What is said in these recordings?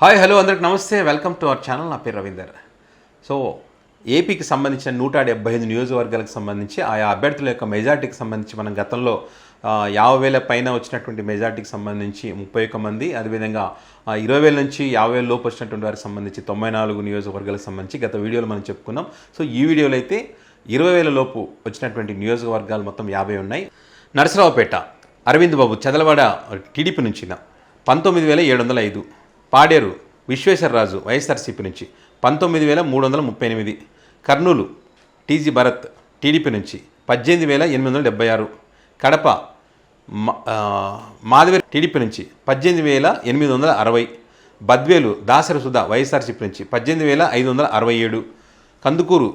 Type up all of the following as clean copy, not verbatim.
Hi hello అందరికి నమస్తే, welcome to our channel. నా పేరు రవీందర్. సో ఏపీకి సంబంధించిన 175 నియోజకవర్గాలకు సంబంధించి ఆయా అభ్యర్థుల యొక్క మెజార్టీకి సంబంధించి మనం గతంలో 50,000 పైన వచ్చినటువంటి మెజార్టీకి సంబంధించి 31 మంది, అదేవిధంగా 20,000 నుంచి 50,000 లోపు వచ్చినటువంటి వారికి సంబంధించి 94 నియోజకవర్గాలకు సంబంధించి గత వీడియోలో మనం చెప్పుకున్నాం. సో ఈ వీడియోలో అయితే 20,000 లోపు వచ్చినటువంటి నియోజకవర్గాలు మొత్తం 50 ఉన్నాయి. నరసరావుపేట అరవింద్ బాబు చదలవాడ టీడీపీ నుంచి 19,705. పాడేరు విశ్వేశ్వరరాజు వైఎస్ఆర్సీపీ నుంచి 19,338. కర్నూలు టీజీ భరత్ టీడీపీ నుంచి 18,876. కడప మాధవి టీడీపీ నుంచి 18,860. బద్వేలు దాసరి సుధా వైఎస్ఆర్సీపీ నుంచి 18,567. కందుకూరు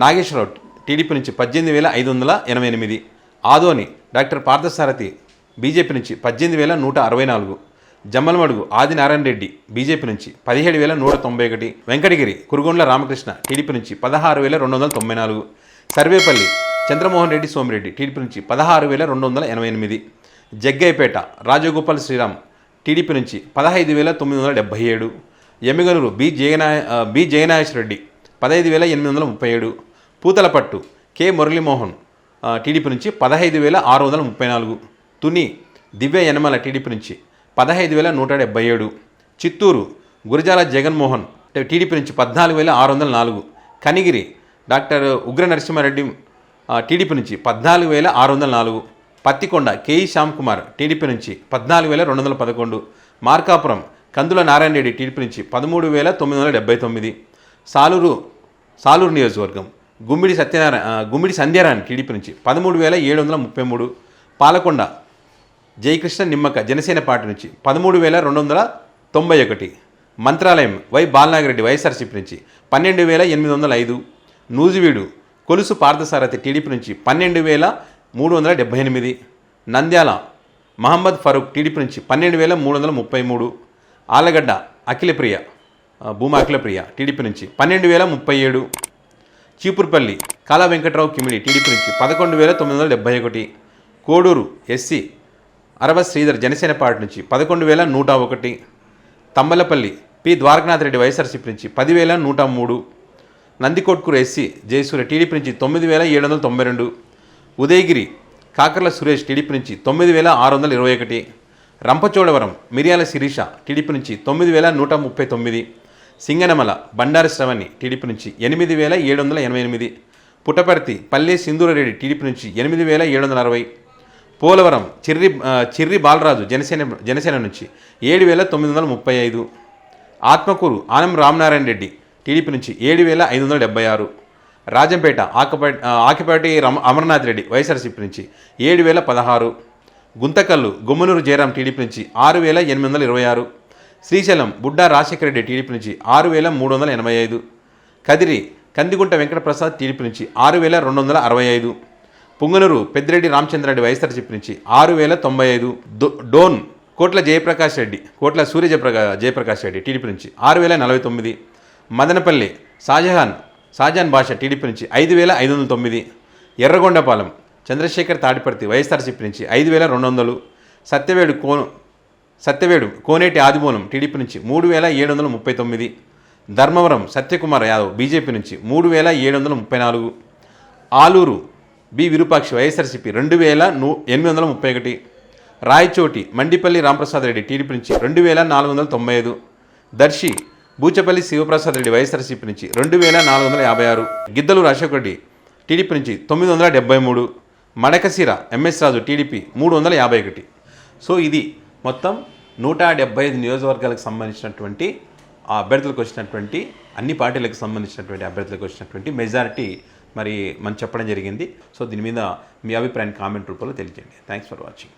నాగేశ్వరరావు టీడీపీ నుంచి 18,588. ఆదోని డాక్టర్ పార్థసారథి బీజేపీ నుంచి 18,164. జమ్మలమడుగు ఆదినారాయణ రెడ్డి బీజేపీ నుంచి 17,191. వెంకటగిరి కురుగొండ్ల రామకృష్ణ టీడీపీ నుంచి 16,294. సర్వేపల్లి చంద్రమోహన్ రెడ్డి సోమిరెడ్డి టీడీపీ నుంచి 16,288. జగ్గయ్యపేట రాజగోపాల్ శ్రీరామ్ టీడీపీ నుంచి 15,977. Yemmiganur B Jayanageswara Reddy 15,837. Puthalapattu K Muralimohan TDP నుంచి 15,634. తుని దివ్య యనమల టీడీపీ నుంచి 15,177. చిత్తూరు గురజాల జగన్మోహన్ టీడీపీ నుంచి 14,604. కనిగిరి డాక్టర్ ఉగ్ర నరసింహారెడ్డి టీడీపీ నుంచి 14,604. పత్తికొండ కేఈ శ్యామ్ కుమార్ టీడీపీ నుంచి 14,211. మార్కాపురం కందుల నారాయణ రెడ్డి టీడీపీ నుంచి 13,979. సాలూరు నియోజకవర్గం గుమ్మిడి సంధ్యారాయణ టీడీపీ నుంచి 13,733. పాలకొండ జయకృష్ణ నిమ్మక జనసేన పార్టీ నుంచి 13,291. మంత్రాలయం వై బాలనాగిరెడ్డి వైఎస్ఆర్సీపీ నుంచి 12,805. నూజివీడు కొలుసు పార్థసారథి టీడీపీ నుంచి 12,378. నంద్యాల మహమ్మద్ ఫరూక్ టీడీపీ నుంచి 12,333. ఆలగడ్డ భూమా అఖిలప్రియ టీడీపీ నుంచి 12,037. చీపురుపల్లి కాలా వెంకట్రావు కిమిడి టీడీపీ నుంచి 11,971. కోడూరు ఎస్సీ అరవ శ్రీధర్ జనసేన పార్టీ నుంచి 11,101. తంబలపల్లి పి ద్వారకనాథ్ రెడ్డి వైఎస్ఆర్సీపీ నుంచి 10,103. నందికొట్కూరు ఎస్సీ జయసూర్య టీడీపీ నుంచి 9,792. ఉదయగిరి కాకర్ల సురేష్ టీడీపీ నుంచి 9,621. రంపచోడవరం మిరియాల శిరీష టీడీపీ నుంచి 9,139. సింగనమల బండారి శ్రవణి టీడీపీ నుంచి 8,788. పుట్టపర్తి పల్లె సింధూరారెడ్డి టీడీపీ నుంచి 8,760. పోలవరం చిర్రి బాలరాజు జనసేన నుంచి 7,935. ఆత్మకూరు ఆనం రామనారాయణ రెడ్డి టీడీపీ నుంచి 7,576. రాజంపేట ఆకిపాటి అమర్నాథ్ రెడ్డి వైఎస్ఆర్సీపీ నుంచి 7,016. గుంతకల్లు గుమ్మనూరు జయరాం టీడీపీ నుంచి 6,826. శ్రీశైలం బుడ్డా రాజశేఖర రెడ్డి టీడీపీ నుంచి 6,385. కదిరి కందిగుంట వెంకటప్రసాద్ టీడీపీ నుంచి 6,265. పుంగనూరు పెద్దిరెడ్డి రామచంద్రరెడ్డి వైఎస్ఆర్సీపీ నుంచి 6,095. డోన్ కోట్ల సూర్య జయప్రకాష్ రెడ్డి టీడీపీ నుంచి 6,049. మదనపల్లి షాజహాన్ బాషా టీడీపీ నుంచి 5,509. ఎర్రగొండపాలెం చంద్రశేఖర్ తాడిపర్తి వైఎస్ఆర్సీపీ నుంచి 5,200. సత్యవేడు కోనేటి ఆదిమూలం టీడీపీ నుంచి 3,739. ధర్మవరం సత్యకుమార్ యాదవ్ బీజేపీ నుంచి 3,734. ఆలూరు బి విరూపాక్షి వైఎస్ఆర్సీపీ 2,831. రాయచోటి మండిపల్లి రాంప్రసాద్ రెడ్డి టీడీపీ నుంచి 2,495. దర్శి బూచపల్లి శివప్రసాద్ రెడ్డి వైఎస్ఆర్సీపీ నుంచి 2,456. గిద్దలూరు అశోక్ రెడ్డి టీడీపీ నుంచి 973. మడకశిర ఎంఎస్ రాజు టీడీపీ 351. సో ఇది మొత్తం 175 నియోజకవర్గాలకు సంబంధించినటువంటి ఆ అభ్యర్థులకు వచ్చినటువంటి అన్ని పార్టీలకు సంబంధించినటువంటి అభ్యర్థులకు వచ్చినటువంటి మెజారిటీ మరి మనం చెప్పడం జరిగింది. సో దీని మీద మీ అభిప్రాయాన్ని కామెంట్ రూపంలో తెలియజేయండి. Thanks for watching.